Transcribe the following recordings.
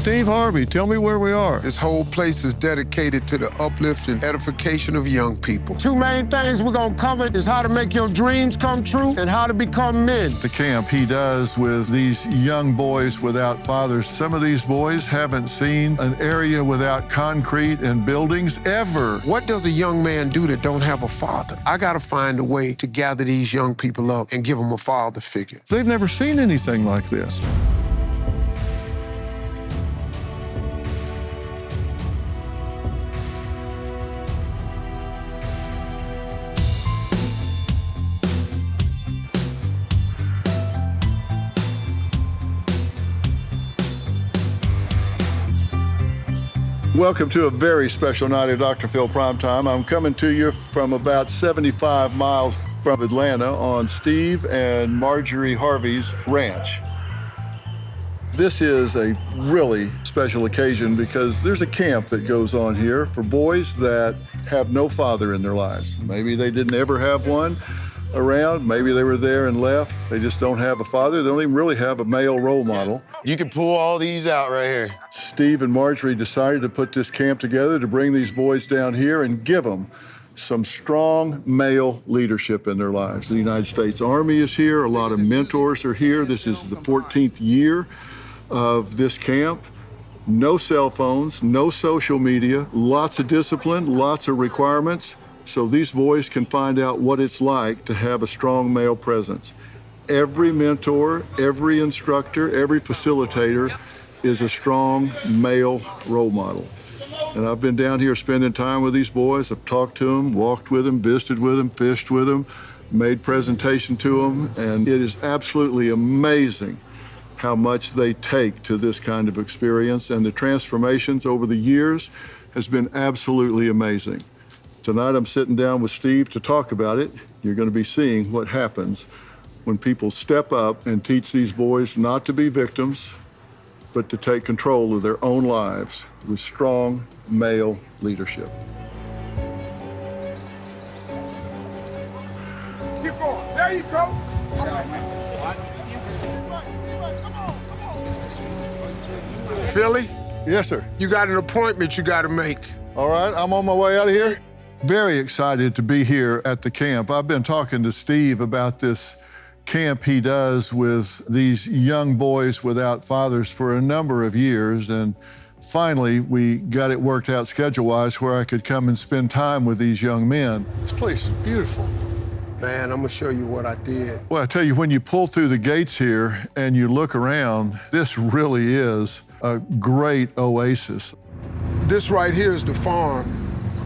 Steve Harvey, tell me where we are. This whole place is dedicated to the uplift and edification of young people. Two main things we're gonna cover is how to make your dreams come true and how to become men. The camp he does with these young boys without fathers. Some of these boys haven't seen an area without concrete and buildings ever. What does a young man do that don't have a father? I gotta find a way to gather these young people up and give them a father figure. They've never seen anything like this. Welcome to a very special night at Dr. Phil Primetime. I'm coming to you from about 75 miles from Atlanta on Steve and Marjorie Harvey's ranch. This is a really special occasion because there's a camp that goes on here for boys that have no father in their lives. Maybe they didn't ever have one around, maybe they were there and left. They just don't have a father. They don't even really have a male role model. You can pull all these out right here. Steve and Marjorie decided to put this camp together to bring these boys down here and give them some strong male leadership in their lives. The United States Army is here. A lot of mentors are here. This is the 14th year of this camp. No cell phones, no social media, lots of discipline, lots of requirements, so these boys can find out what it's like to have a strong male presence. Every mentor, every instructor, every facilitator is a strong male role model. And I've been down here spending time with these boys. I've talked to them, walked with them, visited with them, fished with them, made presentation to them, and it is absolutely amazing how much they take to this kind of experience, and the transformations over the years has been absolutely amazing. Tonight I'm sitting down with Steve to talk about it. You're going to be seeing what happens when people step up and teach these boys not to be victims, but to take control of their own lives with strong male leadership. Keep going. There you go. Philly, Yes, sir. you got an appointment you gotta make. All right, I'm on my way out of here. Very excited to be here at the camp. I've been talking to Steve about this camp he does with these young boys without fathers for a number of years, and finally we got it worked out schedule-wise where I could come and spend time with these young men. This place is beautiful. Man, I'm gonna show you what I did. Well, I tell you, when you pull through the gates here and you look around, this really is a great oasis. This right here is the farm.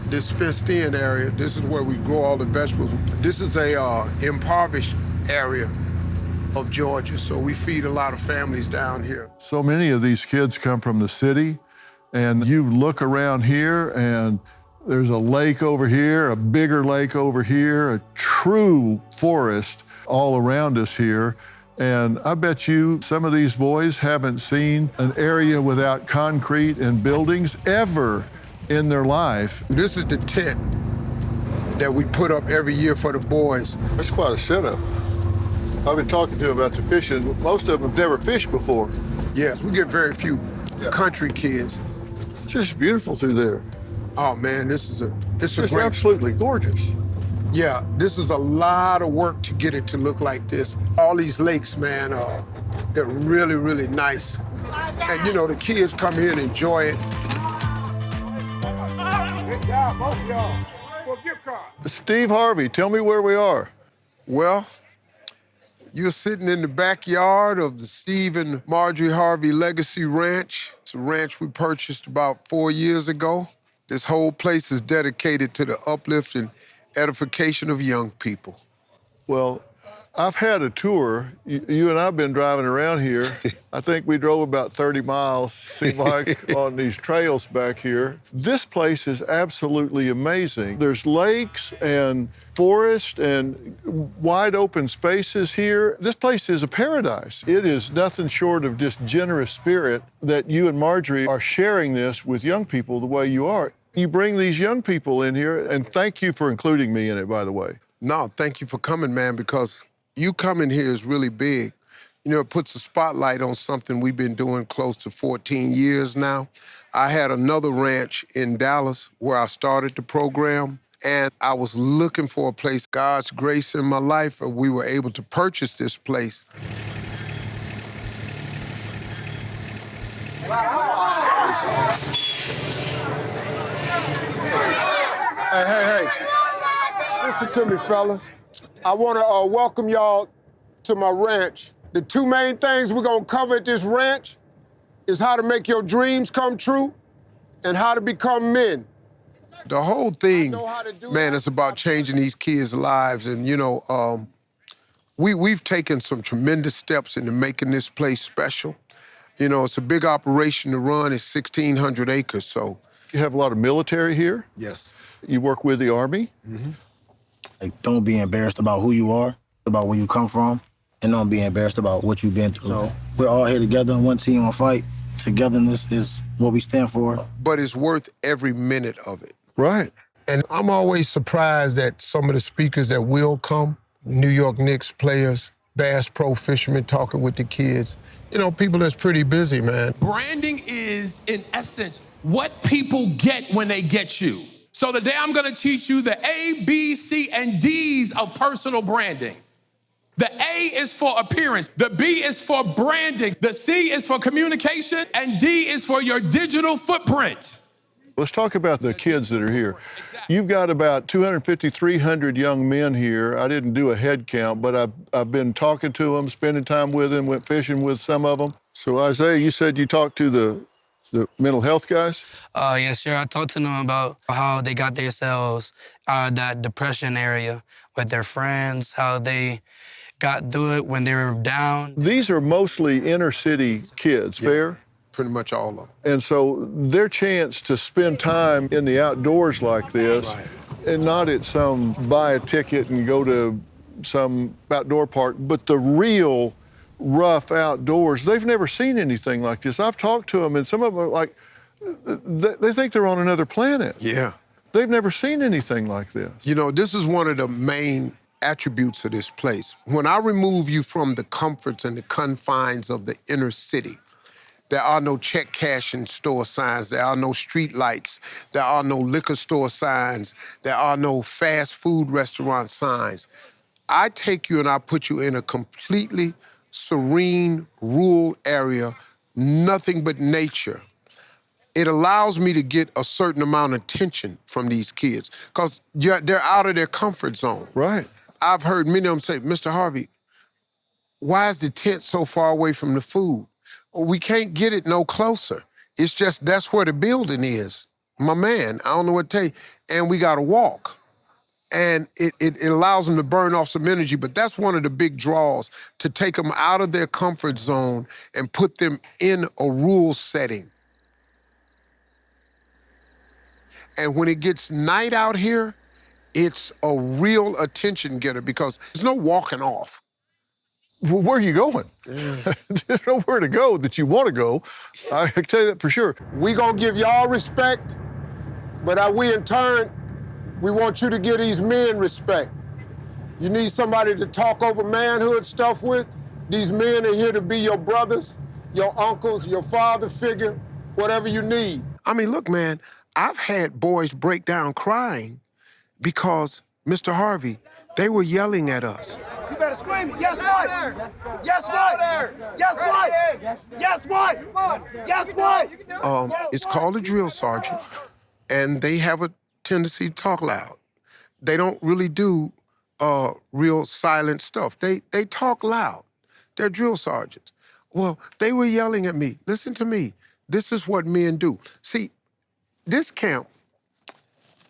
This fenced-in area, this is where we grow all the vegetables. This is a impoverished area of Georgia, so we feed a lot of families down here. So many of these kids come from the city, and you look around here and there's a lake over here, a bigger lake over here, a true forest all around us here. And I bet you some of these boys haven't seen an area without concrete and buildings ever in their life. This is the tent that we put up every year for the boys. That's quite a setup. I've been talking to them about the fishing. Most of them have never fished before. Yes, we get very few country kids. It's just beautiful through there. Oh man, it's a It's great. absolutely gorgeous. Yeah, this is a lot of work to get it to look like this. All these lakes, man, they're really, really nice. And you know, the kids come here and enjoy it. Good job, both of y'all. For a gift card. Steve Harvey, tell me where we are. Well, you're sitting in the backyard of the Steve and Marjorie Harvey Legacy Ranch. It's a ranch we purchased about 4 years ago. This whole place is dedicated to the uplift and edification of young people. Well, I've had a tour. You and I have been driving around here. I think we drove about 30 miles, seemed like, on these trails back here. This place is absolutely amazing. There's lakes and forest and wide open spaces here. This place is a paradise. It is nothing short of just generous spirit that you and Marjorie are sharing this with young people the way you are. You bring these young people in here, and thank you for including me in it, by the way. No, thank you for coming, man, because you coming here is really big. You know, it puts a spotlight on something we've been doing close to 14 years now. I had another ranch in Dallas where I started the program, and I was looking for a place. God's grace in my life, and we were able to purchase this place. Hey. Listen to me, fellas. I want to welcome y'all to my ranch. The two main things we're going to cover at this ranch is how to make your dreams come true and how to become men. The whole thing, man, it's about changing these kids' lives. And, you know, we've taken some tremendous steps into making this place special. You know, it's a big operation to run. It's 1,600 acres, so. You have a lot of military here. Yes. You work with the Army. Mm-hmm. Like, don't be embarrassed about who you are, about where you come from, and don't be embarrassed about what you've been through. So we're all here together, one team on fight. Togetherness is what we stand for. But it's worth every minute of it. Right. And I'm always surprised at some of the speakers that will come, New York Knicks players, Bass Pro fishermen talking with the kids. You know, people that's pretty busy, man. Branding is, in essence, what people get when they get you. So today I'm gonna teach you the A, B, C, and D's of personal branding. The A is for appearance, the B is for branding, the C is for communication, and D is for your digital footprint. Let's talk about the kids that are here. You've got about 250, 300 young men here. I didn't do a head count, but I've been talking to them, spending time with them, went fishing with some of them. So Isaiah, you said you talked to the mental health guys? Yes, sir. I talked to them about how they got themselves out of that depression area with their friends, how they got through it when they were down. These are mostly inner city kids, fair? Pretty much all of them. And so their chance to spend time in the outdoors like this, and not at some buy a ticket and go to some outdoor park, but the real rough outdoors, they've never seen anything like this. I've talked to them, and some of them are like, they think they're on another planet. Yeah. They've never seen anything like this. You know, this is one of the main attributes of this place. When I remove you from the comforts and the confines of the inner city, there are no check cashing store signs. There are no street lights. There are no liquor store signs. There are no fast food restaurant signs. I take you and I put you in a completely serene, rural area, nothing but nature. It allows me to get a certain amount of attention from these kids because they're out of their comfort zone. Right. I've heard many of them say, Mr. Harvey, why is the tent so far away from the food? Well, we can't get it no closer. It's just that's where the building is. My man, I don't know what to tell you. And we got to walk. And it allows them to burn off some energy, but that's one of the big draws, to take them out of their comfort zone and put them in a rural setting. And when it gets night out here, it's a real attention getter because there's no walking off. Well, where are you going? There's nowhere to go that you want to go. I can tell you that for sure. We gonna give y'all respect, but we in turn, we want you to give these men respect. You need somebody to talk over manhood stuff with. These men are here to be your brothers, your uncles, your father figure, whatever you need. I mean, look, man, I've had boys break down crying because, Mr. Harvey, they were yelling at us. You better scream it. Yes, what? Yes, what? Yes, what? Yes, what? Yes, what? It's called a drill sergeant, and they have a tendency to talk loud. They don't really do real silent stuff. They talk loud. They're drill sergeants. Well, they were yelling at me. Listen to me. This is what men do. See, this camp,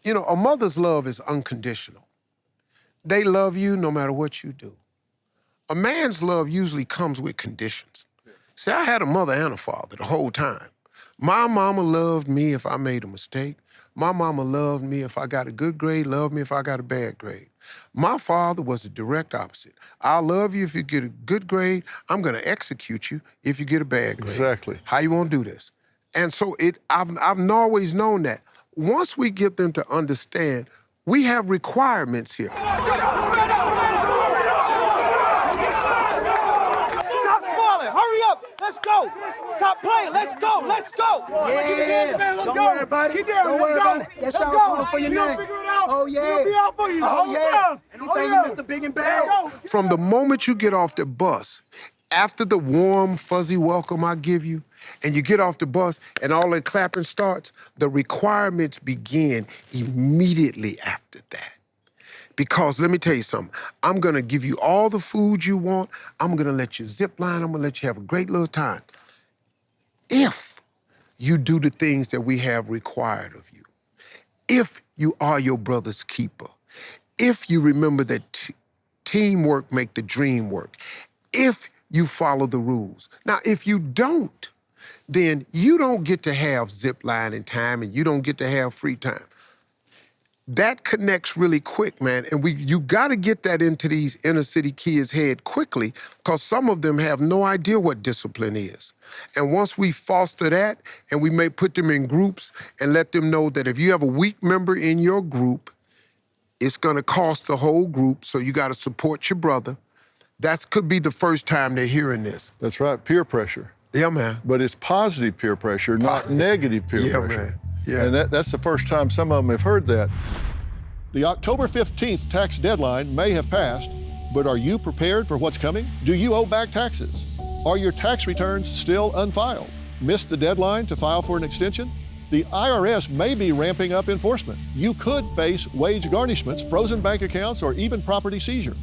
you know, a mother's love is unconditional. They love you no matter what you do. A man's love usually comes with conditions. See, I had a mother and a father the whole time. My mama loved me if I made a mistake. My mama loved me if I got a good grade, loved me if I got a bad grade. My father was the direct opposite. I'll love you if you get a good grade. I'm gonna execute you if you get a bad grade. Exactly. How you wanna do this? And so I've always known that. Once we get them to understand, we have requirements here. Stop go. Stop playing. Let's go. Let's go. Yeah. Keep dancing, man. Let's Don't go. worry about it. Keep dancing. Don't Let's worry go. about it. Yes, Let's y'all. go. Going for your We'll name. figure it out. Oh, yeah. We'll be out for you. Oh, yeah. Anything you Mr. Big and Bad. From the moment you get off the bus, after the warm, fuzzy welcome I give you, and you get off the bus and all that clapping starts, the requirements begin immediately after that. Because let me tell you something, I'm gonna give you all the food you want, I'm gonna let you zip line, I'm gonna let you have a great little time. If you do the things that we have required of you, if you are your brother's keeper, if you remember that teamwork make the dream work, if you follow the rules. Now, if you don't, then you don't get to have zip lining time and you don't get to have free time. That connects really quick, man. And you gotta get that into these inner city kids' head quickly, because some of them have no idea what discipline is. And once we foster that, and we may put them in groups and let them know that if you have a weak member in your group, it's gonna cost the whole group, so you gotta support your brother. That could be the first time they're hearing this. That's right, peer pressure. Yeah, man. But it's positive peer pressure, not negative peer Yeah, pressure. man. Yeah. And that's the first time some of them have heard that. The October 15th tax deadline may have passed, but are you prepared for what's coming? Do you owe back taxes? Are your tax returns still unfiled? Missed the deadline to file for an extension? The IRS may be ramping up enforcement. You could face wage garnishments, frozen bank accounts, or even property seizure.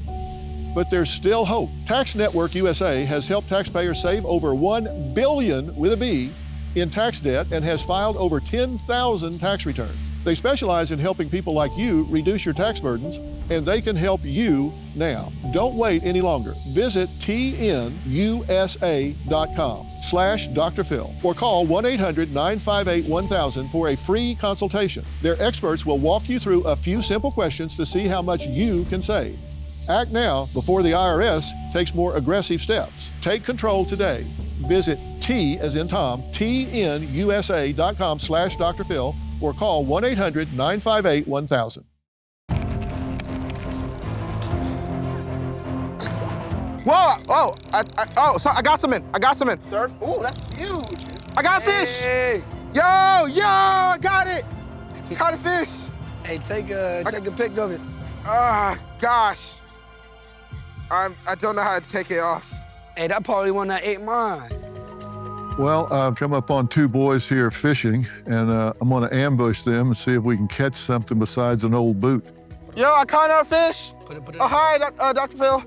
But there's still hope. Tax Network USA has helped taxpayers save over $1 billion with a B in tax debt and has filed over 10,000 tax returns. They specialize in helping people like you reduce your tax burdens, and they can help you now. Don't wait any longer. Visit tnusa.com/Dr. Phil or call 1-800-958-1000 for a free consultation. Their experts will walk you through a few simple questions to see how much you can save. Act now before the IRS takes more aggressive steps. Take control today. Visit T as in Tom, tnusa.com/Dr. Phil or call 1-800-958-1000. Whoa! So I got some in. Surf. Ooh, that's huge. I got a fish. Hey. Yo, I got it. Caught a fish. Hey, take a pic of it. Gosh. I don't know how to take it off. Hey, that probably one that ate mine. Well, I've come up on two boys here fishing, and I'm gonna ambush them and see if we can catch something besides an old boot. Yo, I caught another fish. Put it Oh, hi, Dr. Phil.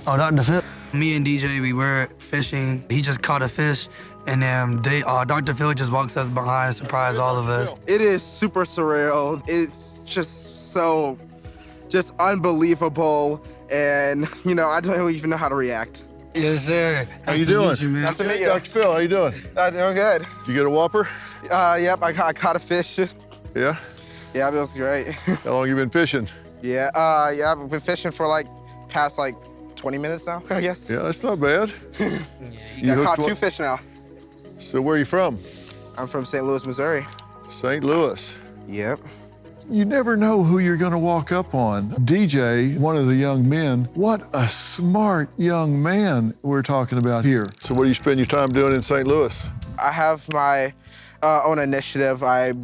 Oh, Dr. Phil. Me and DJ, we were fishing. He just caught a fish, and then Dr. Phil just walks us behind, surprise all of us. It is super surreal. It's just so, unbelievable. And, I don't even know how to react. Yes, sir. How you doing? You, man. Nice to meet you. Dr. Phil, how you doing? Doing good. Did you get a whopper? Yep, I caught a fish. Yeah? Yeah, it was great. How long you been fishing? Yeah, I've been fishing for past 20 minutes now, I guess. Yeah, that's not bad. I caught two fish now. So where are you from? I'm from St. Louis, Missouri. St. Louis. Yep. You never know who you're gonna walk up on. DJ, one of the young men, what a smart young man we're talking about here. So what do you spend your time doing in St. Louis? I have my own initiative I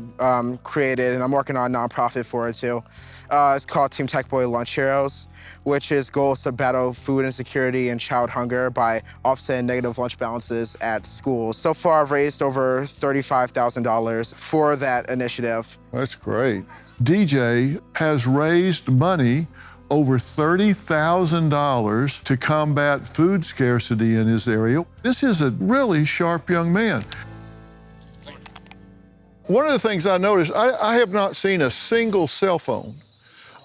created, and I'm working on a nonprofit for it too. It's called Team Tech Boy Lunch Heroes, which is goals to battle food insecurity and child hunger by offsetting negative lunch balances at schools. So far, I've raised over $35,000 for that initiative. That's great. DJ has raised money over $30,000 to combat food scarcity in his area. This is a really sharp young man. One of the things I noticed, I have not seen a single cell phone.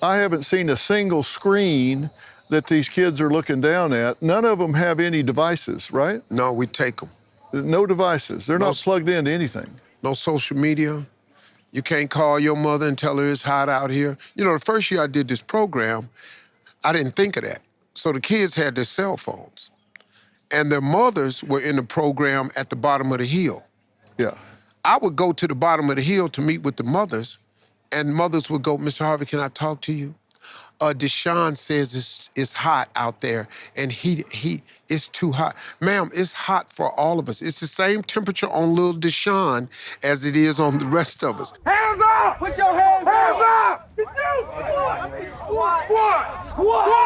I haven't seen a single screen that these kids are looking down at. None of them have any devices, right? No, we take them. No devices. They're not plugged into anything. No social media. You can't call your mother and tell her it's hot out here. The first year I did this program, I didn't think of that. So the kids had their cell phones. And their mothers were in the program at the bottom of the hill. Yeah. I would go to the bottom of the hill to meet with the mothers, and mothers would go, Mr. Harvey, can I talk to you? Deshaun says it's hot out there, and it's too hot. Ma'am, it's hot for all of us. It's the same temperature on little Deshaun as it is on the rest of us. Hands up! Put your hands up! Squat! Squat! Squat!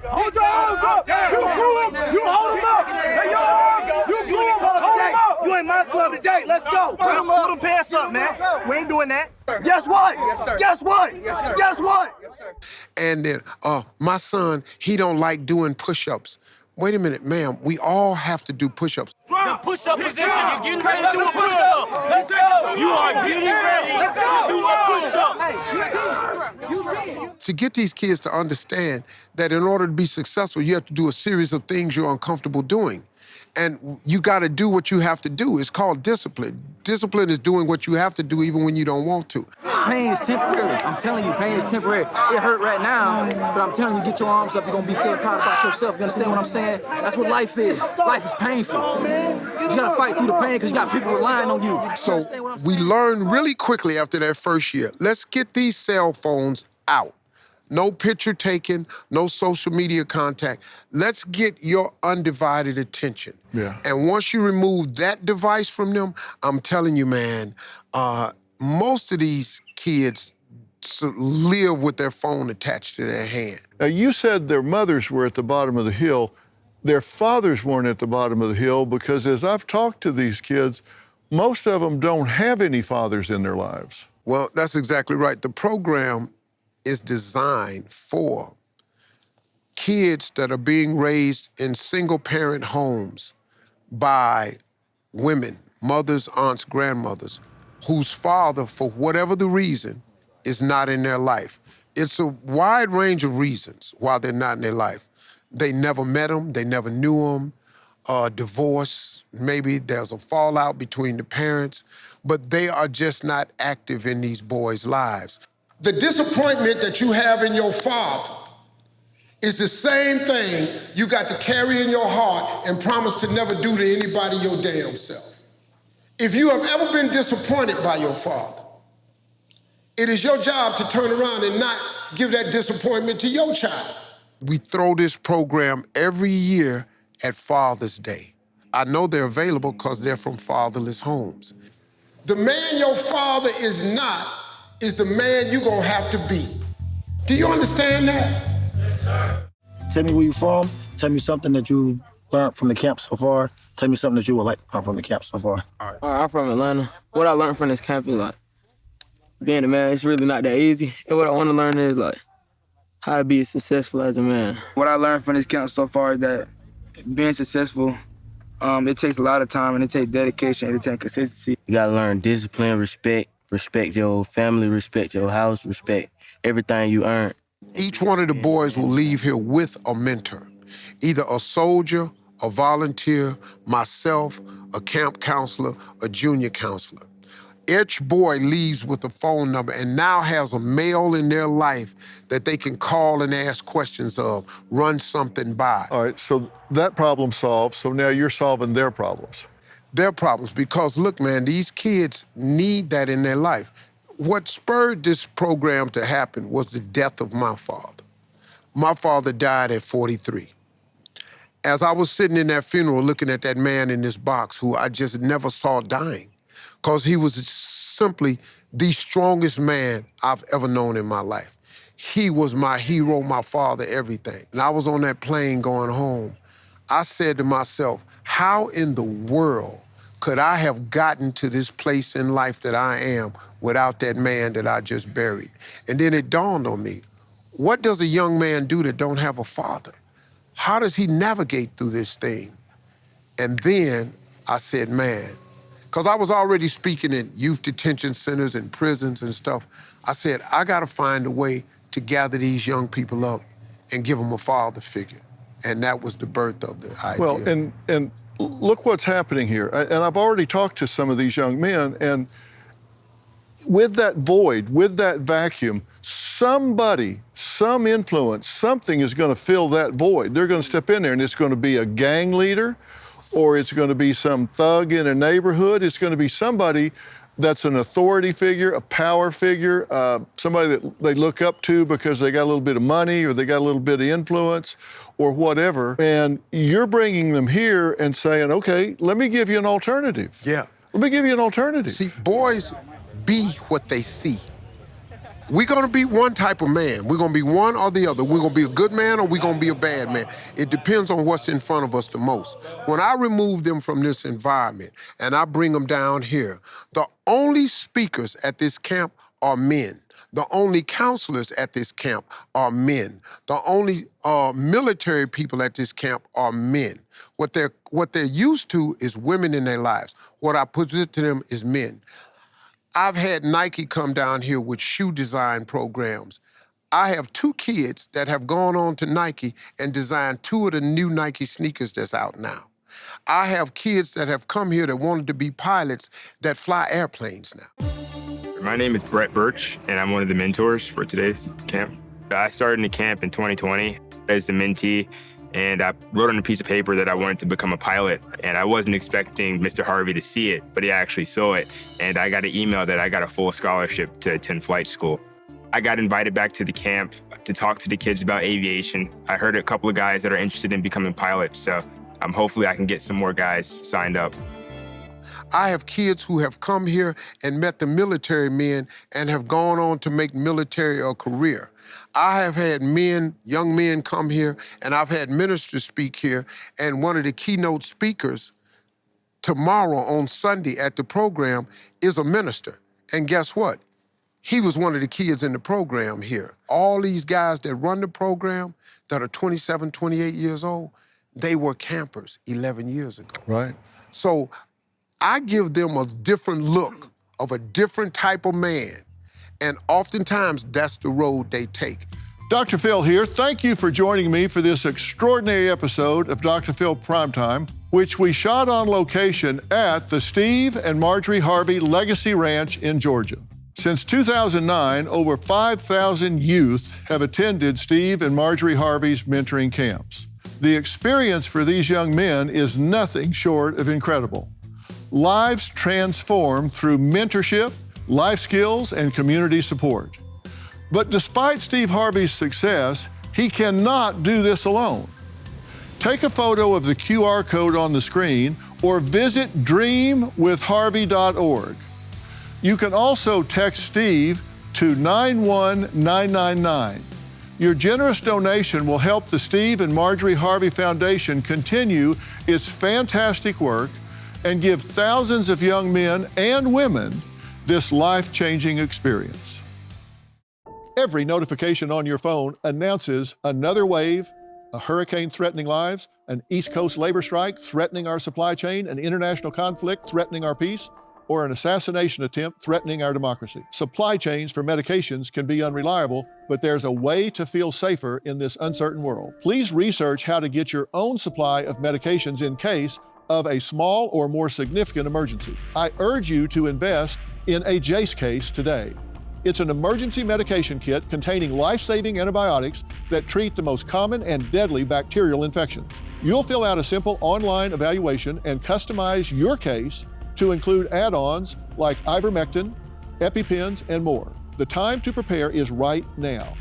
Hold your arms up! You grew them! You hold them up! Hey, your arms! You grew them! Hold them up! You in my club today. Let's go! Pull them pants up, man. We ain't doing that. Guess what? Yes, sir. Guess what? Yes, sir. Guess what? Yes, sir. And then, my son, he don't like doing push-ups. Wait a minute, ma'am, we all have to do push-ups. The push-up position, you're getting ready to do a push-up. Let's go. You are getting ready to do a push-up. To get these kids to understand that in order to be successful, you have to do a series of things you're uncomfortable doing. And you got to do what you have to do. It's called discipline. Discipline is doing what you have to do even when you don't want to. Pain is temporary. I'm telling you, pain is temporary. It hurt right now, but I'm telling you, get your arms up. You're going to be feeling proud about yourself. You understand what I'm saying? That's what life is. Life is painful. You got to fight through the pain because you got people relying on you. So we learned really quickly after that first year, let's get these cell phones out. No picture taking, no social media contact. Let's get your undivided attention. Yeah. And once you remove that device from them, I'm telling you, man, most of these kids live with their phone attached to their hand. Now, you said their mothers were at the bottom of the hill. Their fathers weren't at the bottom of the hill because as I've talked to these kids, most of them don't have any fathers in their lives. Well, that's exactly right. The program is designed for kids that are being raised in single-parent homes by women, mothers, aunts, grandmothers, whose father, for whatever the reason, is not in their life. It's a wide range of reasons why they're not in their life. They never met them, they never knew them, divorce, maybe there's a fallout between the parents, but they are just not active in these boys' lives. The disappointment that you have in your father is the same thing you got to carry in your heart and promise to never do to anybody your damn self. If you have ever been disappointed by your father, it is your job to turn around and not give that disappointment to your child. We throw this program every year at Father's Day. I know they're available because they're from fatherless homes. The man your father is not is the man you're gonna have to be. Do you understand that? Yes, sir. Tell me where you're from. Tell me something that you've learned from the camp so far. Tell me something that you would like to learn from the camp so far. I'm from Atlanta. What I learned from this camp is like, being a man, it's really not that easy. And what I want to learn is like, how to be successful as a man. What I learned from this camp so far is that being successful, it takes a lot of time and it takes dedication and it takes consistency. You gotta learn discipline, respect your family, respect your house, respect everything you earn. Each one of the boys will leave here with a mentor, either a soldier, a volunteer, myself, a camp counselor, a junior counselor. Each boy leaves with a phone number and now has a male in their life that they can call and ask questions of, run something by. All right, so that problem solved, so now you're solving their problems. Their problems, because look, man, these kids need that in their life. What spurred this program to happen was the death of my father. My father died at 43. As I was sitting in that funeral looking at that man in this box who I just never saw dying, because he was simply the strongest man I've ever known in my life. He was my hero, my father, everything. And I was on that plane going home. I said to myself, how in the world could I have gotten to this place in life that I am without that man that I just buried? And then it dawned on me, what does a young man do that don't have a father? How does he navigate through this thing? And then I said, man, because I was already speaking in youth detention centers and prisons and stuff. I said, I gotta find a way to gather these young people up and give them a father figure. And that was the birth of the idea. Well, and look what's happening here. And I've already talked to some of these young men, and with that void, with that vacuum, somebody, some influence, something is gonna fill that void. They're gonna step in there and it's gonna be a gang leader, or it's gonna be some thug in a neighborhood. It's gonna be somebody that's an authority figure, a power figure, somebody that they look up to because they got a little bit of money or they got a little bit of influence or whatever. And you're bringing them here and saying, okay, let me give you an alternative. Yeah. Let me give you an alternative. See, boys be what they see. We're gonna be one type of man. We're gonna be one or the other. We're gonna be a good man or we're gonna be a bad man. It depends on what's in front of us the most. When I remove them from this environment and I bring them down here, the only speakers at this camp are men. The only counselors at this camp are men. The only military people at this camp are men. What they're used to is women in their lives. What I present to them is men. I've had Nike come down here with shoe design programs. I have 2 kids that have gone on to Nike and designed 2 of the new Nike sneakers that's out now. I have kids that have come here that wanted to be pilots that fly airplanes now. My name is Brett Birch, and I'm one of the mentors for today's camp. I started in the camp in 2020 as the mentee, and I wrote on a piece of paper that I wanted to become a pilot. And I wasn't expecting Mr. Harvey to see it, but he actually saw it. And I got an email that I got a full scholarship to attend flight school. I got invited back to the camp to talk to the kids about aviation. I heard a couple of guys that are interested in becoming pilots, so hopefully I can get some more guys signed up. I have kids who have come here and met the military men and have gone on to make military a career. I have had men, young men come here, and I've had ministers speak here, and one of the keynote speakers tomorrow on Sunday at the program is a minister. And guess what? He was one of the kids in the program here. All these guys that run the program that are 27, 28 years old, they were campers 11 years ago. Right. So I give them a different look of a different type of man. And oftentimes, that's the road they take. Dr. Phil here. Thank you for joining me for this extraordinary episode of Dr. Phil Primetime, which we shot on location at the Steve and Marjorie Harvey Legacy Ranch in Georgia. Since 2009, over 5,000 youth have attended Steve and Marjorie Harvey's mentoring camps. The experience for these young men is nothing short of incredible. Lives transformed through mentorship, life skills, and community support. But despite Steve Harvey's success, he cannot do this alone. Take a photo of the QR code on the screen or visit dreamwithharvey.org. You can also text Steve to 91999. Your generous donation will help the Steve and Marjorie Harvey Foundation continue its fantastic work and give thousands of young men and women this life-changing experience. Every notification on your phone announces another wave, a hurricane threatening lives, an East Coast labor strike threatening our supply chain, an international conflict threatening our peace, or an assassination attempt threatening our democracy. Supply chains for medications can be unreliable, but there's a way to feel safer in this uncertain world. Please research how to get your own supply of medications in case of a small or more significant emergency. I urge you to invest in a Jace case today. It's an emergency medication kit containing life-saving antibiotics that treat the most common and deadly bacterial infections. You'll fill out a simple online evaluation and customize your case to include add-ons like ivermectin, EpiPens, and more. The time to prepare is right now.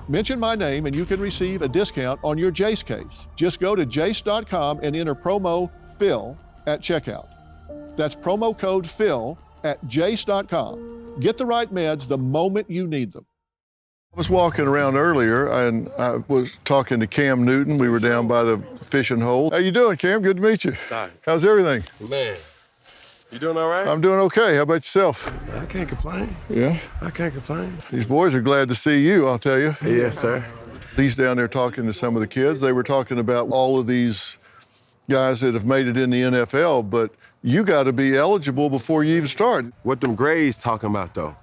Mention my name and you can receive a discount on your Jace case. Just go to jace.com and enter promo PHIL at checkout. That's promo code PHIL at jace.com. Get the right meds the moment you need them. I was walking around earlier and I was talking to Cam Newton. We were down by the fishing hole. How you doing, Cam? Good to meet you. How's everything? Man, you doing all right? I'm doing okay. How about yourself? I can't complain. Yeah? I can't complain. These boys are glad to see you, I'll tell you. Yes, sir. He's down there talking to some of the kids. They were talking about all of these guys that have made it in the NFL, but you got to be eligible before you even start. What them grades talking about, though?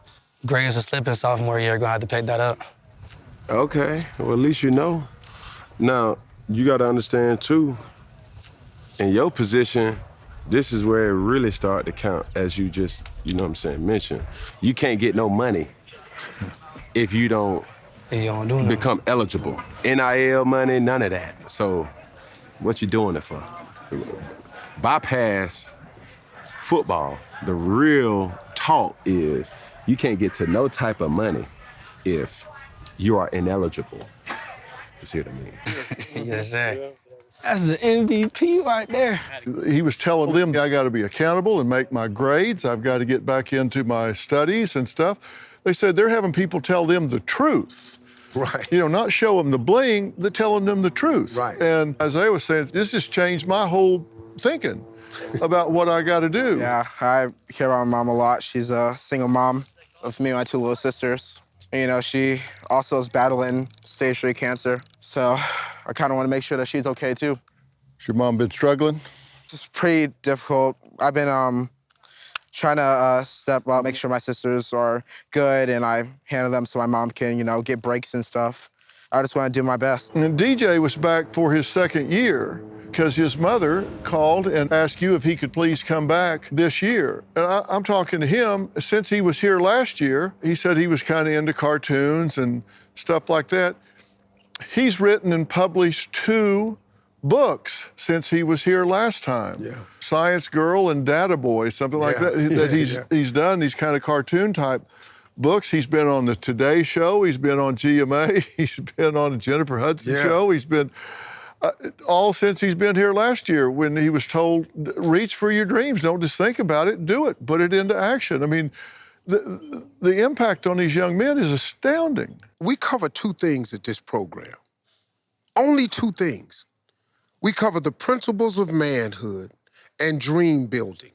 Grades are slipping sophomore year. Gonna have to pick that up. Okay, well, at least you know. Now, you got to understand, too, in your position, this is where it really started to count, as you just, you know what I'm saying, mentioned. You can't get no money if you don't become eligible. NIL money, none of that. So what you doing it for? Bypass football, the real taught is you can't get to no type of money if you are ineligible. You see what I mean? Yes, sir. That's the MVP right there. He was telling them, I got to be accountable and make my grades. I've got to get back into my studies and stuff. They said they're having people tell them the truth. Right. You know, not show them the bling, but telling them the truth. Right. And Isaiah was saying, this has changed my whole thinking about what I got to do. Yeah, I care about my mom a lot. She's a single mom of me and my two little sisters. You know, she also is battling stage 3 cancer. So I kind of want to make sure that she's okay too. Has your mom been struggling? It's pretty difficult. I've been trying to step up, make sure my sisters are good, and I handle them so my mom can, you know, get breaks and stuff. I just want to do my best. And DJ was back for his second year because his mother called and asked you if he could please come back this year. And I'm talking to him, since he was here last year, he said he was kind of into cartoons and stuff like that. He's written and published 2 books since he was here last time. Yeah. Science Girl and Data Boy, something like that. He's done these kind of cartoon type books. He's been on the Today Show. He's been on GMA. He's been on the Jennifer Hudson Show. He's been all since he's been here last year when he was told, reach for your dreams. Don't just think about it, do it, put it into action. I mean, the impact on these young men is astounding. We cover 2 things at this program. Only 2 things. We cover the principles of manhood and dream building.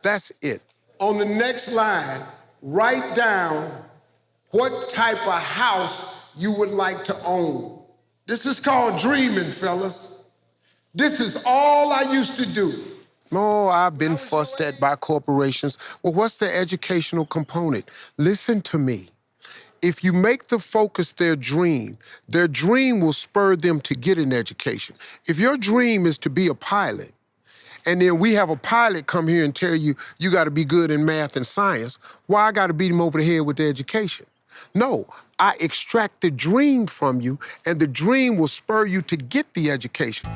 That's it. On the next line, write down what type of house you would like to own. This is called dreaming, fellas. This is all I used to do. No, I've been fussed at by corporations. Well, what's the educational component? Listen to me. If you make the focus their dream will spur them to get an education. If your dream is to be a pilot, and then we have a pilot come here and tell you, you gotta be good in math and science, why I gotta beat him over the head with the education? No, I extract the dream from you, and the dream will spur you to get the education.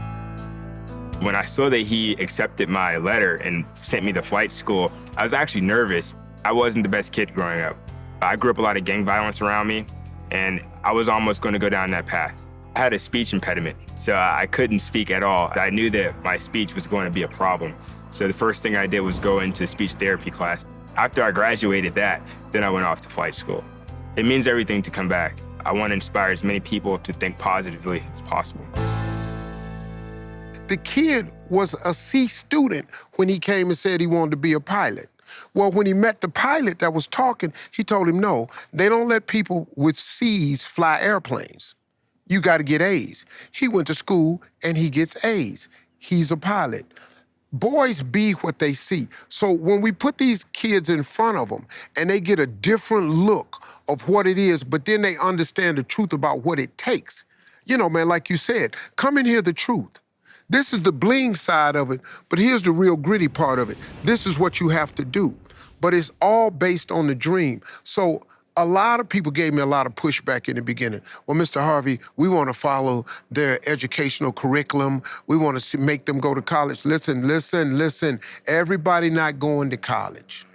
When I saw that he accepted my letter and sent me to flight school, I was actually nervous. I wasn't the best kid growing up. I grew up a lot of gang violence around me, and I was almost going to go down that path. I had a speech impediment, so I couldn't speak at all. I knew that my speech was going to be a problem. So the first thing I did was go into speech therapy class. After I graduated that, then I went off to flight school. It means everything to come back. I want to inspire as many people to think positively as possible. The kid was a C student when he came and said he wanted to be a pilot. Well, when he met the pilot that was talking, he told him, no, they don't let people with C's fly airplanes. You got to get A's. He went to school and he gets A's. He's a pilot. Boys be what they see. So when we put these kids in front of them and they get a different look of what it is, but then they understand the truth about what it takes. You know, man, like you said, come and hear the truth. This is the bling side of it, but here's the real gritty part of it. This is what you have to do. But it's all based on the dream. So a lot of people gave me a lot of pushback in the beginning. Well, Mr. Harvey, we want to follow their educational curriculum. We want to make them go to college. Listen. Everybody not going to college.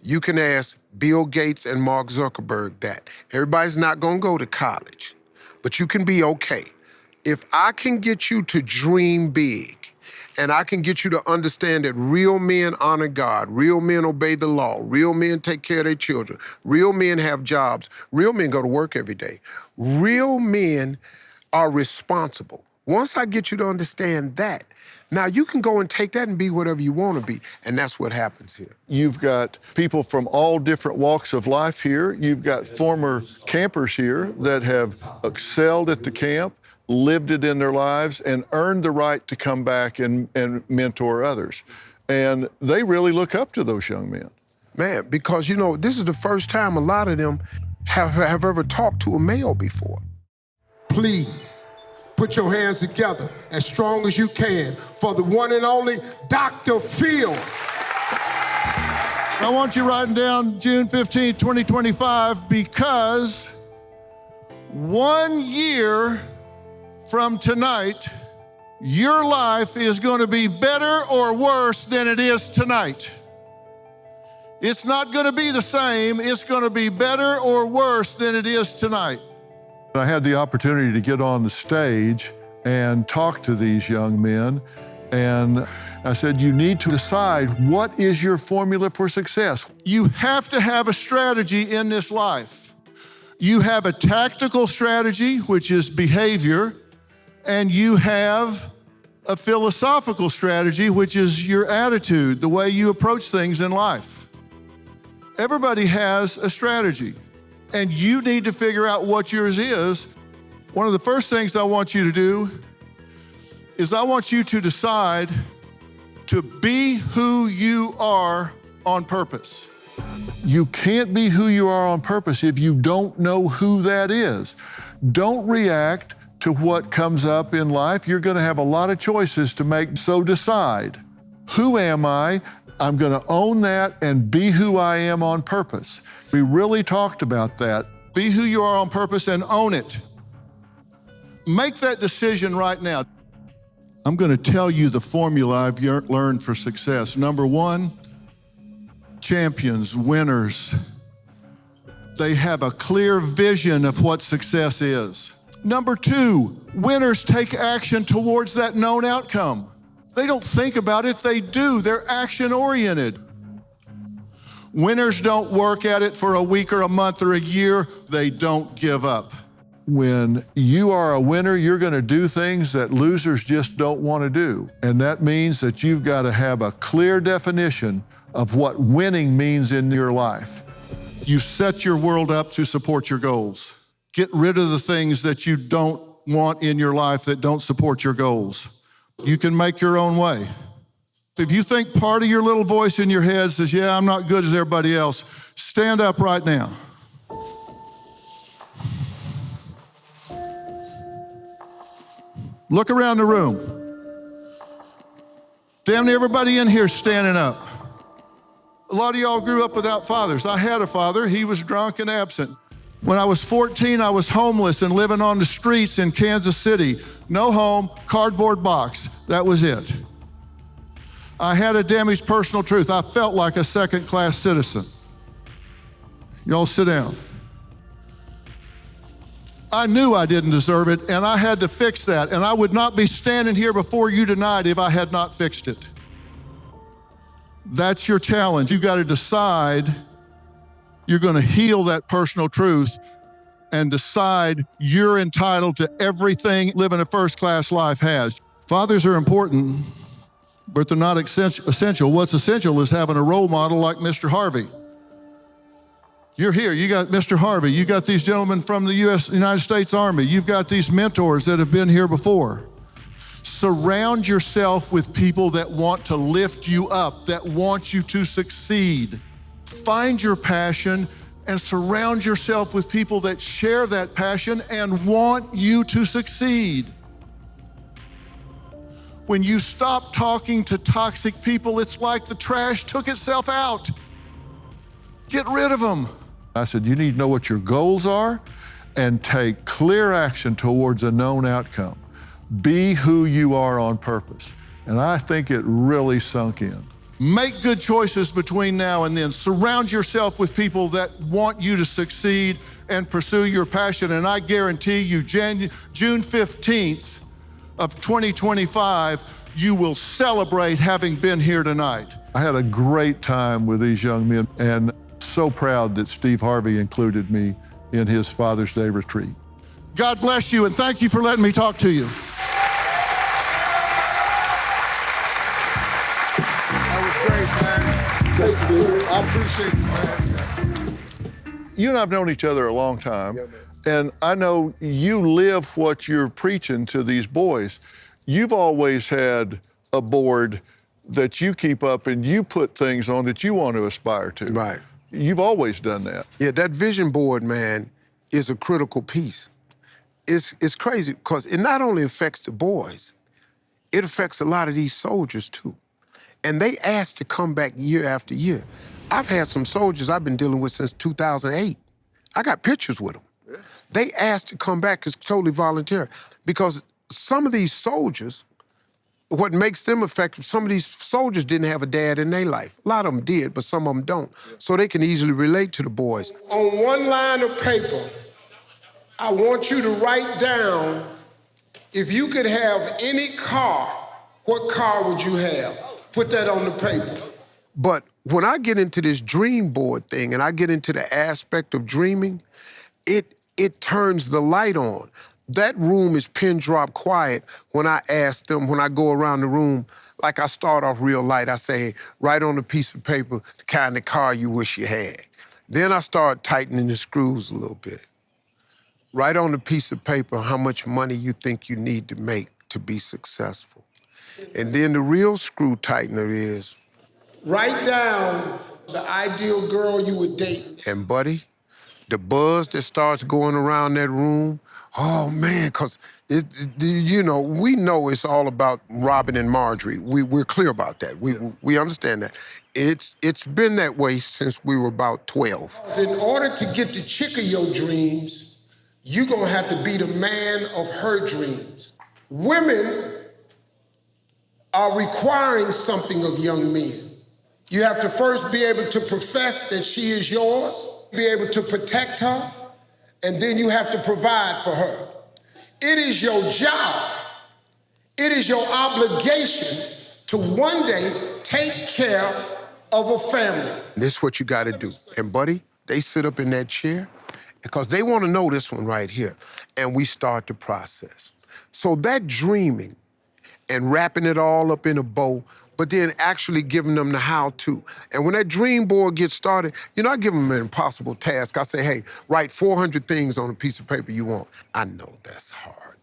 You can ask Bill Gates and Mark Zuckerberg that. Everybody's not going to go to college, but you can be okay. If I can get you to dream big, and I can get you to understand that real men honor God, real men obey the law, real men take care of their children, real men have jobs, real men go to work every day, real men are responsible. Once I get you to understand that, now you can go and take that and be whatever you want to be, and that's what happens here. You've got people from all different walks of life here. You've got former campers here that have excelled at the camp, lived it in their lives, and earned the right to come back and mentor others. And they really look up to those young men. Man, because, you know, this is the first time a lot of them have ever talked to a male before. Please, put your hands together as strong as you can for the one and only Dr. Phil. I want you writing down June 15, 2025, because 1 year from tonight, your life is going to be better or worse than it is tonight. It's not gonna be the same. It's gonna be better or worse than it is tonight. I had the opportunity to get on the stage and talk to these young men. And I said, you need to decide what is your formula for success. You have to have a strategy in this life. You have a tactical strategy, which is behavior, and you have a philosophical strategy, which is your attitude, the way you approach things in life. Everybody has a strategy, and you need to figure out what yours is. One of the first things I want you to do is I want you to decide to be who you are on purpose. You can't be who you are on purpose if you don't know who that is. Don't react to what comes up in life. You're gonna have a lot of choices to make, so decide. Who am I? I'm gonna own that and be who I am on purpose. We really talked about that. Be who you are on purpose and own it. Make that decision right now. I'm gonna tell you the formula I've learned for success. Number one, champions, winners, they have a clear vision of what success is. Number two, winners take action towards that known outcome. They don't think about it, they do. They're action-oriented. Winners don't work at it for a week or a month or a year. They don't give up. When you are a winner, you're gonna do things that losers just don't wanna do. And that means that you've gotta have a clear definition of what winning means in your life. You set your world up to support your goals. Get rid of the things that you don't want in your life that don't support your goals. You can make your own way. If you think part of your little voice in your head says, yeah, I'm not good as everybody else, stand up right now. Look around the room. Damn near everybody in here standing up. A lot of y'all grew up without fathers. I had a father, he was drunk and absent. When I was 14, I was homeless and living on the streets in Kansas City. No home, cardboard box, that was it. I had a damaged personal truth. I felt like a second-class citizen. Y'all sit down. I knew I didn't deserve it, and I had to fix that, and I would not be standing here before you tonight if I had not fixed it. That's your challenge. You got to decide you're going to heal that personal truth and decide you're entitled to everything living a first-class life has. Fathers are important, but they're not essential. What's essential is having a role model like Mr. Harvey. You're here, you got Mr. Harvey, you got these gentlemen from the United States Army, you've got these mentors that have been here before. Surround yourself with people that want to lift you up, that want you to succeed. Find your passion and surround yourself with people that share that passion and want you to succeed. When you stop talking to toxic people, it's like the trash took itself out. Get rid of them. I said, you need to know what your goals are and take clear action towards a known outcome. Be who you are on purpose. And I think it really sunk in. Make good choices between now and then. Surround yourself with people that want you to succeed and pursue your passion. And I guarantee you, June 15th of 2025, you will celebrate having been here tonight. I had a great time with these young men, and so proud that Steve Harvey included me in his Father's Day retreat. God bless you, and thank you for letting me talk to you. That was great, man. Thank you. I appreciate it, man. You and I have known each other a long time, and I know you live what you're preaching to these boys. You've always had a board that you keep up and you put things on that you want to aspire to. Right. You've always done that. Yeah, that vision board, man, is a critical piece. It's crazy because it not only affects the boys, it affects a lot of these soldiers too. And they ask to come back year after year. I've had some soldiers I've been dealing with since 2008. I got pictures with them. Yeah. They asked to come back, it's totally voluntary. Because some of these soldiers what makes them effective, some of these soldiers didn't have a dad in their life. A lot of them did, but some of them don't. So they can easily relate to the boys. On one line of paper, I want you to write down, if you could have any car, what car would you have? Put that on the paper. But when I get into this dream board thing and I get into the aspect of dreaming, it turns the light on. That room is pin drop quiet when I ask them, when I go around the room, like I start off real light, I say, write on a piece of paper the kind of car you wish you had. Then I start tightening the screws a little bit. Write on a piece of paper how much money you think you need to make to be successful. And then the real screw tightener is, write down the ideal girl you would date. And buddy, the buzz that starts going around that room, oh man, because we know it's all about Robin and Marjorie. We're clear about that. We understand that. It's been that way since we were about 12. In order to get the chick of your dreams, you're gonna have to be the man of her dreams. Women are requiring something of young men. You have to first be able to profess that she is yours, be able to protect her, and then you have to provide for her. It is your job, it is your obligation to one day take care of a family. This is what you gotta do. And buddy, they sit up in that chair because they wanna know this one right here. And we start the process. So that dreaming and wrapping it all up in a bow, but then actually giving them the how-to. And when that dream board gets started, I give them an impossible task. I say, hey, write 400 things on a piece of paper you want. I know that's hard.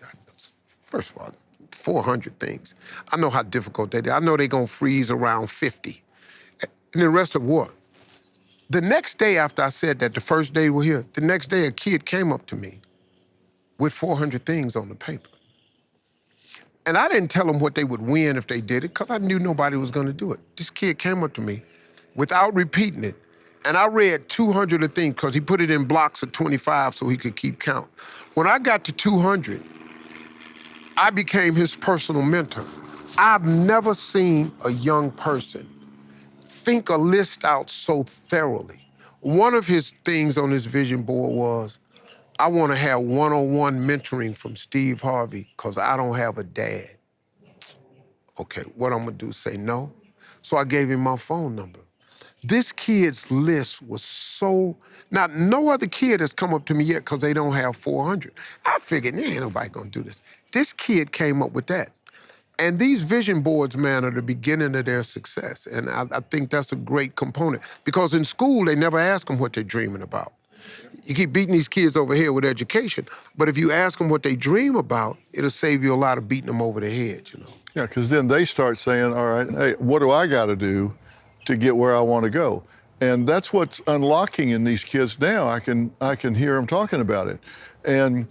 First of all, 400 things. I know how difficult that is. I know they're gonna freeze around 50. And the rest of what? The next day after I said that, the first day we're here, the next day a kid came up to me with 400 things on the paper. And I didn't tell them what they would win if they did it, because I knew nobody was gonna do it. This kid came up to me without repeating it, and I read 200 of things, because he put it in blocks of 25 so he could keep count. When I got to 200, I became his personal mentor. I've never seen a young person think a list out so thoroughly. One of his things on his vision board was, I want to have one-on-one mentoring from Steve Harvey because I don't have a dad. Okay, what I'm gonna do, say no? So I gave him my phone number. This kid's list was so, now no other kid has come up to me yet because they don't have 400. I figured, ain't nobody gonna do this. This kid came up with that. And these vision boards, man, are the beginning of their success. And I think that's a great component, because in school, they never ask them what they're dreaming about. You keep beating these kids over here with education, but if you ask them what they dream about, it'll save you a lot of beating them over the head, Yeah, because then they start saying, all right, hey, what do I got to do to get where I want to go? And that's what's unlocking in these kids now. I can hear them talking about it. And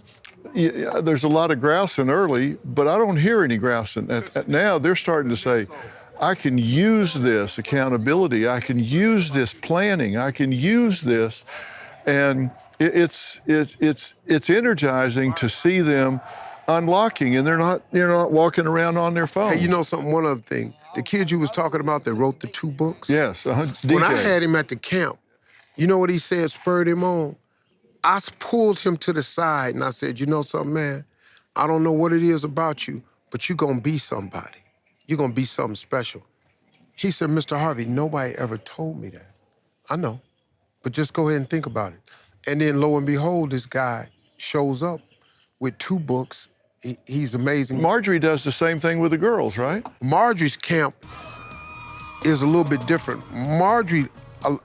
there's a lot of grousing early, but I don't hear any grousing. Now they're starting to say, I can use this accountability, I can use this planning, I can use this. And it's energizing to see them unlocking, and they're not walking around on their phones. Hey, you know something, one other thing. The kid you was talking about that wrote the 2 books? Yes, When I had him at the camp, you know what he said spurred him on? I pulled him to the side and I said, you know something, man? I don't know what it is about you, but you're gonna be somebody. You're gonna be something special. He said, Mr. Harvey, nobody ever told me that. I know, but just go ahead and think about it. And then lo and behold, this guy shows up with 2 books. He's amazing. Marjorie does the same thing with the girls, right? Marjorie's camp is a little bit different. Marjorie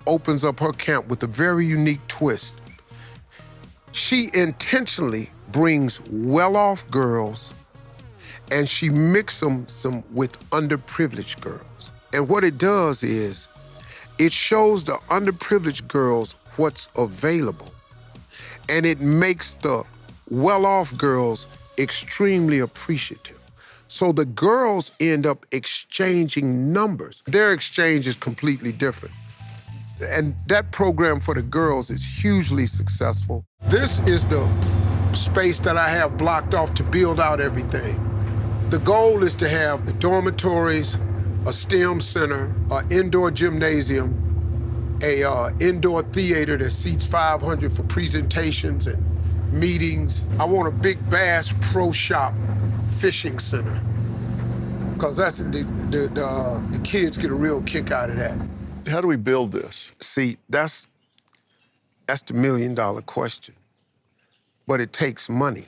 opens up her camp with a very unique twist. She intentionally brings well-off girls and she mixes them with underprivileged girls. And what it does is, it shows the underprivileged girls what's available. And it makes the well-off girls extremely appreciative. So the girls end up exchanging numbers. Their exchange is completely different. And that program for the girls is hugely successful. This is the space that I have blocked off to build out everything. The goal is to have the dormitories, a STEM center, an indoor gymnasium, a indoor theater that seats 500 for presentations and meetings. I want a big bass pro shop fishing center, because that's the kids get a real kick out of that. How do we build this? See, that's the $1 million question. But it takes money.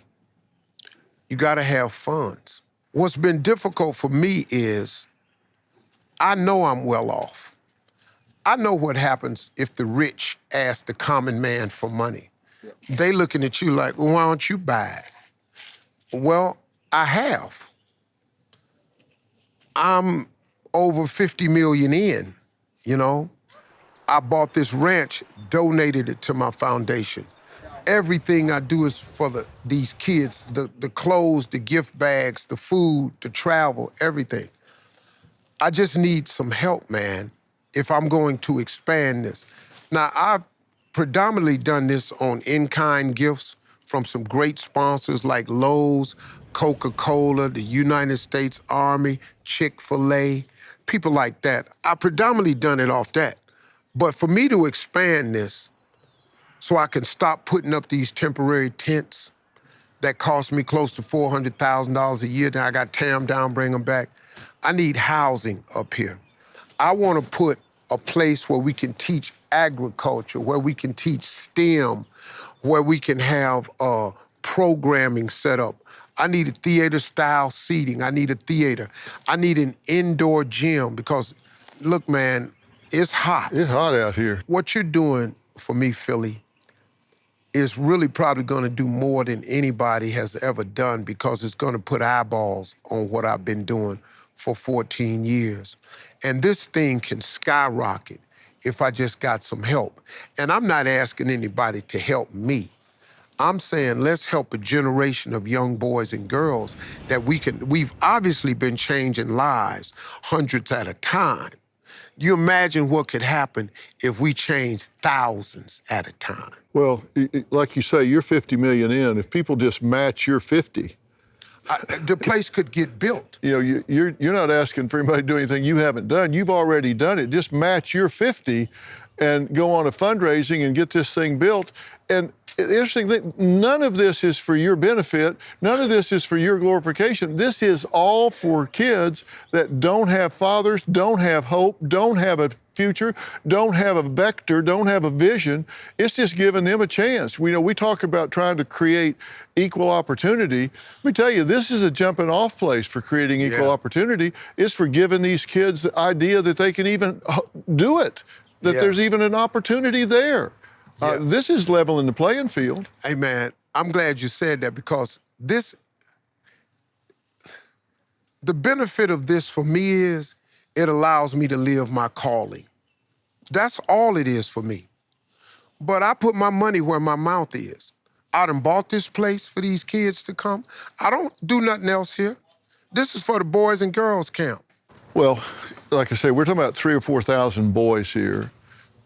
You gotta have funds. What's been difficult for me is I know I'm well off. I know what happens if the rich ask the common man for money. They looking at you like, well, why don't you buy it? Well, I have. I'm over 50 million in, you know? I bought this ranch, donated it to my foundation. Everything I do is for these kids, the clothes, the gift bags, the food, the travel, everything. I just need some help, man, if I'm going to expand this. Now, I've predominantly done this on in-kind gifts from some great sponsors like Lowe's, Coca-Cola, the United States Army, Chick-fil-A, people like that. I predominantly done it off that. But for me to expand this so I can stop putting up these temporary tents that cost me close to $400,000 a year, then I got to tear them down, bring them back. I need housing up here. I want to put a place where we can teach agriculture, where we can teach STEM, where we can have programming set up. I need a theater-style seating. I need a theater. I need an indoor gym because, look, man, it's hot. It's hot out here. What you're doing for me, Philly, is really probably gonna do more than anybody has ever done because it's gonna put eyeballs on what I've been doing for 14 years. And this thing can skyrocket if I just got some help. And I'm not asking anybody to help me. I'm saying let's help a generation of young boys and girls that we've obviously been changing lives hundreds at a time. You imagine what could happen if we change thousands at a time. Well, like you say, you're 50 million in. If people just match your 50, the place could get built. You know, you're not asking for anybody to do anything you haven't done. You've already done it. Just match your 50 and go on a fundraising and get this thing built. And the interesting thing, none of this is for your benefit. None of this is for your glorification. This is all for kids that don't have fathers, don't have hope, don't have a future, don't have a vector, don't have a vision. It's just giving them a chance. We talk about trying to create equal opportunity. Let me tell you, this is a jumping off place for creating equal opportunity. It's for giving these kids the idea that they can even do it, that there's even an opportunity there. This is leveling the playing field. Hey, man, I'm glad you said that because the benefit of this for me is it allows me to live my calling. That's all it is for me. But I put my money where my mouth is. I done bought this place for these kids to come. I don't do nothing else here. This is for the Boys and Girls Camp. Well, like I say, we're talking about 3,000 or 4,000 boys here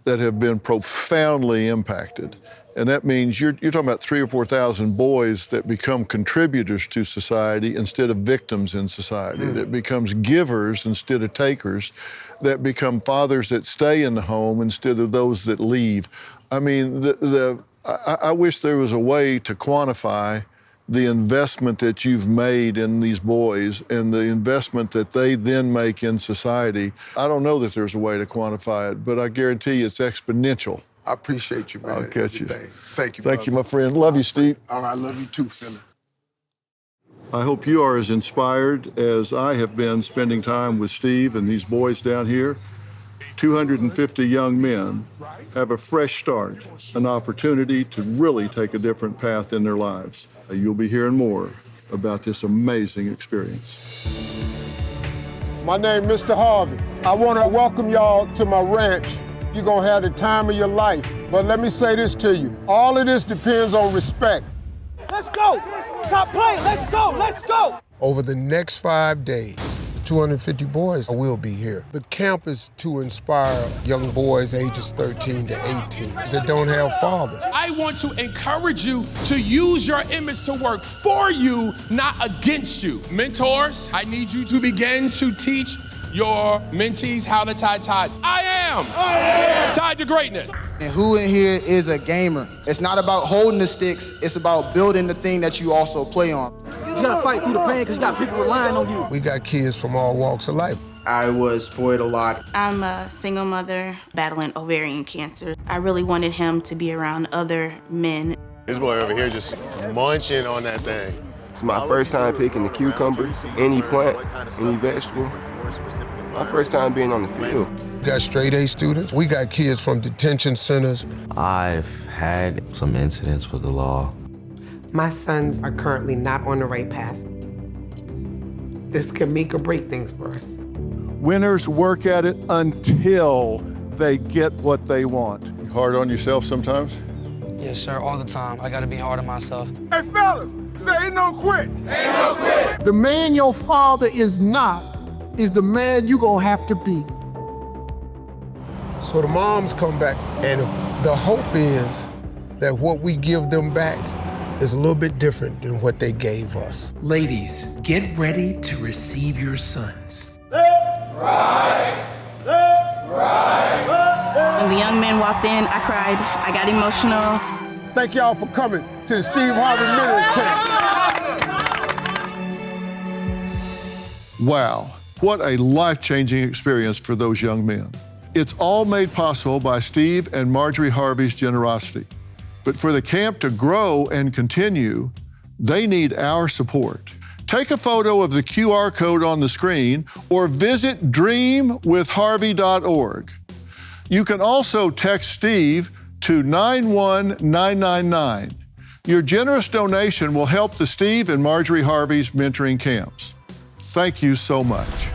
that have been profoundly impacted. And that means you're talking about 3,000 or 4,000 boys that become contributors to society instead of victims in society, that becomes givers instead of takers, that become fathers that stay in the home instead of those that leave. I mean, I wish there was a way to quantify the investment that you've made in these boys and the investment that they then make in society. I don't know that there's a way to quantify it, but I guarantee you it's exponential. I appreciate you, man. I'll catch you. Thank you, Thank you, my friend. Love you, Steve. All right, I love you too, Philly. I hope you are as inspired as I have been spending time with Steve and these boys down here. 250 young men have a fresh start, an opportunity to really take a different path in their lives. You'll be hearing more about this amazing experience. My name is Mr. Harvey. I want to welcome y'all to my ranch. You're going to have the time of your life. But let me say this to you. All of this depends on respect. Let's go. Stop playing. Let's go. Let's go. Over the next 5 days, 250 boys will be here. The camp is to inspire young boys ages 13 to 18 that don't have fathers. I want to encourage you to use your image to work for you, not against you. Mentors, I need you to begin to teach your mentees how to tie ties. I am tied to greatness. And who in here is a gamer? It's not about holding the sticks, it's about building the thing that you also play on. You gotta fight through the pain because you got people relying on you. We got kids from all walks of life. I was spoiled a lot. I'm a single mother battling ovarian cancer. I really wanted him to be around other men. This boy over here just munching on that thing. It's my first time picking the cucumber, any plant, any vegetable. My first time being on the field. We got straight A students. We got kids from detention centers. I've had some incidents with the law. My sons are currently not on the right path. This could make or break things for us. Winners work at it until they get what they want. You hard on yourself sometimes? Yes, sir, all the time. I gotta be hard on myself. Hey, fellas, say ain't no quit. Ain't no quit. The man your father is not is the man you gonna have to be. So the moms come back, and the hope is that what we give them back is a little bit different than what they gave us. Ladies, get ready to receive your sons. When the young men walked in, I cried, I got emotional. Thank y'all for coming to the Steve Harvey Mentoring Camp. Wow, what a life-changing experience for those young men. It's all made possible by Steve and Marjorie Harvey's generosity. But for the camp to grow and continue, they need our support. Take a photo of the QR code on the screen or visit dreamwithharvey.org. You can also text Steve to 91999. Your generous donation will help the Steve and Marjorie Harvey's mentoring camps. Thank you so much.